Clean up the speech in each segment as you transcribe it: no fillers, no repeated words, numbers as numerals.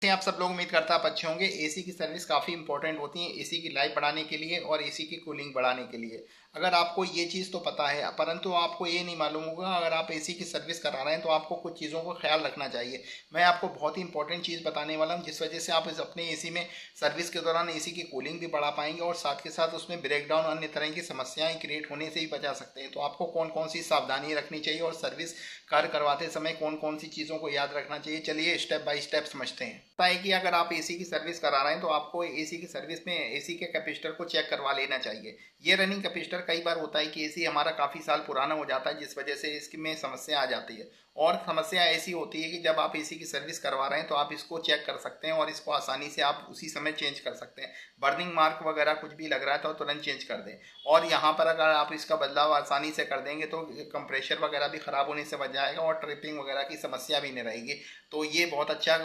से आप सब लोग उम्मीद करता आप अच्छे होंगे। एसी की सर्विस काफ़ी इंपॉर्टेंट होती है एसी की लाइफ बढ़ाने के लिए और एसी की कूलिंग बढ़ाने के लिए। अगर आपको ये चीज़ तो पता है परंतु आपको ये नहीं मालूम होगा, अगर आप एसी की सर्विस करा रहे हैं तो आपको कुछ चीज़ों को ख्याल रखना चाहिए। मैं आपको बहुत ही इंपॉर्टेंट चीज़ बताने वाला हूँ जिस वजह से आप इस अपने एसी में सर्विस के दौरान एसी की कूलिंग भी बढ़ा पाएंगे और साथ के साथ उसमें ब्रेकडाउन अन्य तरह की समस्याएं क्रिएट होने से ही बचा सकते हैं। तो आपको कौन कौन सी सावधानी रखनी चाहिए और सर्विस कार्य करवाते समय कौन कौन सी चीज़ों को याद रखना चाहिए, चलिए स्टेप बाय स्टेप समझते हैं। पता है कि अगर आप एसी की सर्विस करा रहे हैं तो आपको एसी की सर्विस में एसी के कैपेसिटर को चेक करवा लेना चाहिए। ये रनिंग कैपेसिटर कई बार होता है कि एसी हमारा काफ़ी साल पुराना हो जाता है जिस वजह से इसमें समस्या आ जाती है। और समस्या ऐसी होती है कि जब आप एसी की सर्विस करवा रहे हैं तो आप इसको चेक कर सकते हैं और इसको आसानी से आप उसी समय चेंज कर सकते हैं। बर्निंग मार्क वगैरह कुछ भी लग रहा है तो तुरंत चेंज कर दें। और यहाँ पर अगर आप इसका बदलाव आसानी से कर देंगे तो कंप्रेशर वगैरह भी ख़राब होने से बच जाएगा और ट्रिपिंग वगैरह की समस्या भी नहीं रहेगी। तो ये बहुत अच्छा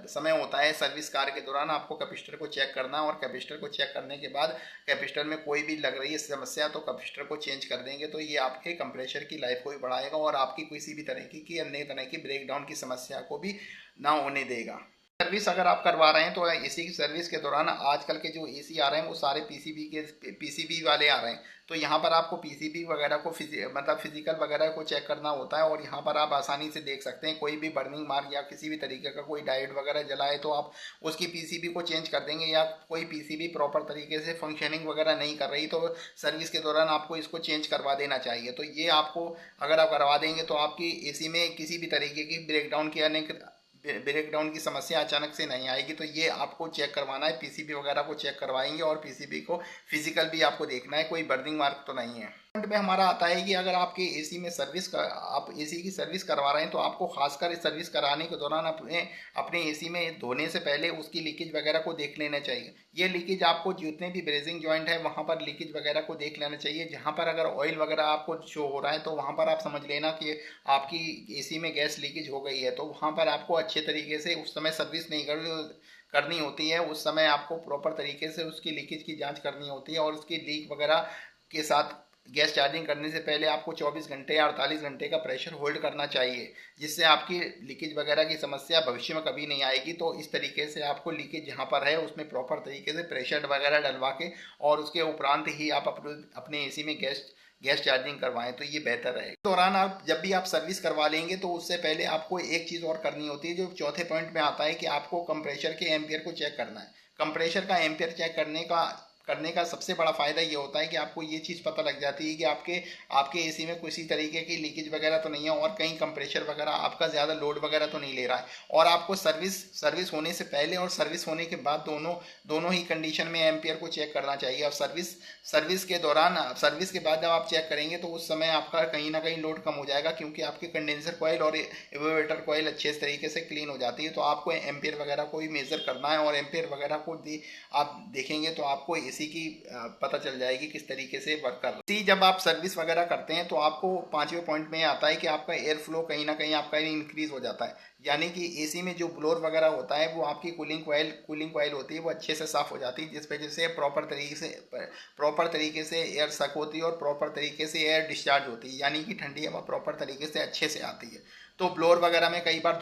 समय होता है सर्विस कार्य के दौरान आपको कैपेसिटर को चेक करना। और कैपेसिटर को चेक करने के बाद कैपेसिटर में कोई भी लग रही है समस्या तो कैपेसिटर को चेंज कर देंगे। तो ये आपके कंप्रेशर की लाइफ को भी बढ़ाएगा और आपकी किसी भी तरह की अन्य तरह की ब्रेकडाउन की समस्या को भी ना होने देगा। सर्विस अगर आप करवा रहे हैं तो एसी की सर्विस के दौरान आजकल के जो एसी आ रहे हैं वो सारे पीसीबी वाले आ रहे हैं। तो यहाँ पर आपको पीसीबी वगैरह को मतलब फिजिकल वगैरह को चेक करना होता है। और यहाँ पर आप आसानी से देख सकते हैं कोई भी बर्निंग मार्क या किसी भी तरीके का कोई डायोड वगैरह जलाए तो आप उसकी पीसीबी को चेंज कर देंगे, या कोई पीसीबी प्रॉपर तरीके से फंक्शनिंग वगैरह नहीं कर रही तो सर्विस के दौरान आपको इसको चेंज करवा देना चाहिए। तो ये आपको अगर आप करवा देंगे तो आपकी एसी में किसी भी तरीके की ब्रेकडाउन की समस्या अचानक से नहीं आएगी। तो ये आपको चेक करवाना है, पीसीबी वगैरह को चेक करवाएंगे और पीसीबी को फिजिकल भी आपको देखना है कोई बर्निंग मार्क तो नहीं है। में हमारा आता है कि अगर आपके एसी में आप एसी की सर्विस करवा रहे हैं तो आपको खासकर इस सर्विस कराने के दौरान अपने एसी में धोने से पहले उसकी लीकेज वगैरह को देख लेना चाहिए। ये लीकेज आपको जितने भी ब्रेजिंग जॉइंट है वहाँ पर लीकेज वगैरह को देख लेना चाहिए। जहाँ पर अगर ऑयल वगैरह आपको शो हो रहा है तो वहाँ पर आप समझ लेना कि आपकी एसी में गैस लीकेज हो गई है। तो वहाँ पर आपको अच्छे तरीके से उस समय सर्विस नहीं करनी होती है। उस समय आपको प्रॉपर तरीके से उसकी लीकेज की जांच करनी होती है और उसकी लीक वगैरह के साथ गैस चार्जिंग करने से पहले आपको 24 घंटे या 48 घंटे का प्रेशर होल्ड करना चाहिए, जिससे आपकी लीकेज वगैरह की समस्या भविष्य में कभी नहीं आएगी। तो इस तरीके से आपको लीकेज जहाँ पर है उसमें प्रॉपर तरीके से प्रेशर वगैरह डलवा के और उसके उपरांत ही आप अपने एसी में गैस चार्जिंग करवाएं तो ये बेहतर है। इस दौरान आप जब भी आप सर्विस करवा लेंगे तो उससे पहले आपको एक चीज़ और करनी होती है जो चौथे पॉइंट में आता है कि आपको कंप्रेशर के एम्पियर को चेक करना है। कंप्रेशर का एम्पियर चेक करने का सबसे बड़ा फ़ायदा ये होता है कि आपको ये चीज़ पता लग जाती है कि आपके एसी में किसी तरीके की लीकेज वगैरह तो नहीं है और कहीं कंप्रेशर वगैरह आपका ज़्यादा लोड वगैरह तो नहीं ले रहा है। और आपको सर्विस होने से पहले और सर्विस होने के बाद दोनों ही कंडीशन में एम्पियर को चेक करना चाहिए। और सर्विस के दौरान सर्विस के बाद जब आप चेक करेंगे तो उस समय आपका कहीं ना कहीं लोड कम हो जाएगा, क्योंकि आपके कंडेंसर कॉइल और एवेपोरेटर कॉइल अच्छे तरीके से क्लीन हो जाती है। तो आपको एम्पियर वगैरह को भी मेज़र करना है और एम्पियर वगैरह को आप देखेंगे तो आपको एसी की पता चल जाएगी किस तरीके से वर्क कर रहा है। जब आप सर्विस वगैरह करते हैं तो आपको पांचवें पॉइंट में आता है कि आपका एयर फ्लो कहीं ना कहीं आपका इंक्रीज हो जाता है। यानी कि एसी में जो ब्लोअर वगैरह होता है वो आपकी कूलिंग कॉइल होती है वो अच्छे से साफ हो जाती है, जिस वजह से प्रॉपर तरीके से एयर सक होती है और प्रॉपर तरीके से एयर डिस्चार्ज होती है, यानी कि ठंडी हवा प्रॉपर तरीके से अच्छे से आती है। तो ब्लोअर वगैरह में कई बार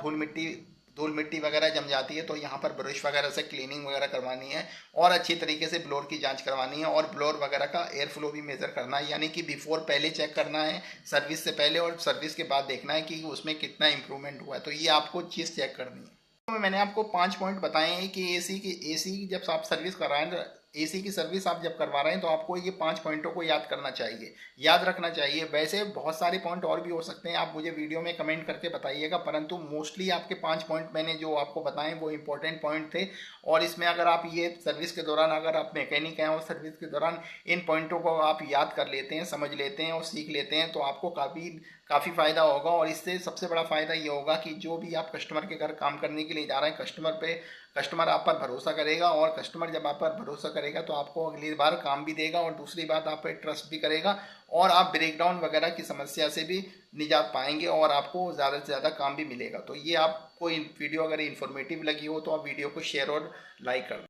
धूल मिट्टी वगैरह जम जाती है तो यहाँ पर ब्रश वगैरह से क्लीनिंग वगैरह करवानी है और अच्छी तरीके से ब्लोअर की जांच करवानी है और ब्लोअर वगैरह का एयर फ्लो भी मेजर करना है। यानी कि बिफोर पहले चेक करना है सर्विस से पहले और सर्विस के बाद देखना है कि उसमें कितना इंप्रूवमेंट हुआ है। तो ये आपको चीज़ चेक करनी है। तो मैंने आपको 5 पॉइंट बताए हैं कि एसी की जब आप सर्विस कर रहे हैं तो एसी की सर्विस आप जब करवा रहे हैं तो आपको ये 5 पॉइंटों को याद रखना चाहिए। वैसे बहुत सारे पॉइंट और भी हो सकते हैं, आप मुझे वीडियो में कमेंट करके बताइएगा, परंतु मोस्टली आपके 5 पॉइंट मैंने जो आपको बताएं वो इंपॉर्टेंट पॉइंट थे। और इसमें अगर आप ये सर्विस के दौरान अगर आप मैकेनिक हैं और सर्विस के दौरान इन पॉइंटों को आप याद कर लेते हैं, समझ लेते हैं और सीख लेते हैं तो आपको काफ़ी फ़ायदा होगा। और इससे सबसे बड़ा फ़ायदा ये होगा कि जो भी आप कस्टमर के घर काम करने के लिए जा रहे हैं कस्टमर आप पर भरोसा करेगा और कस्टमर जब आप पर भरोसा करेगा तो आपको अगली बार काम भी देगा और दूसरी बात आप पर ट्रस्ट भी करेगा और आप ब्रेकडाउन वगैरह की समस्या से भी निजात पाएंगे और आपको ज़्यादा से ज़्यादा काम भी मिलेगा। तो ये आपको वीडियो अगर इन्फॉर्मेटिव लगी हो तो आप वीडियो को शेयर और लाइक कर दें।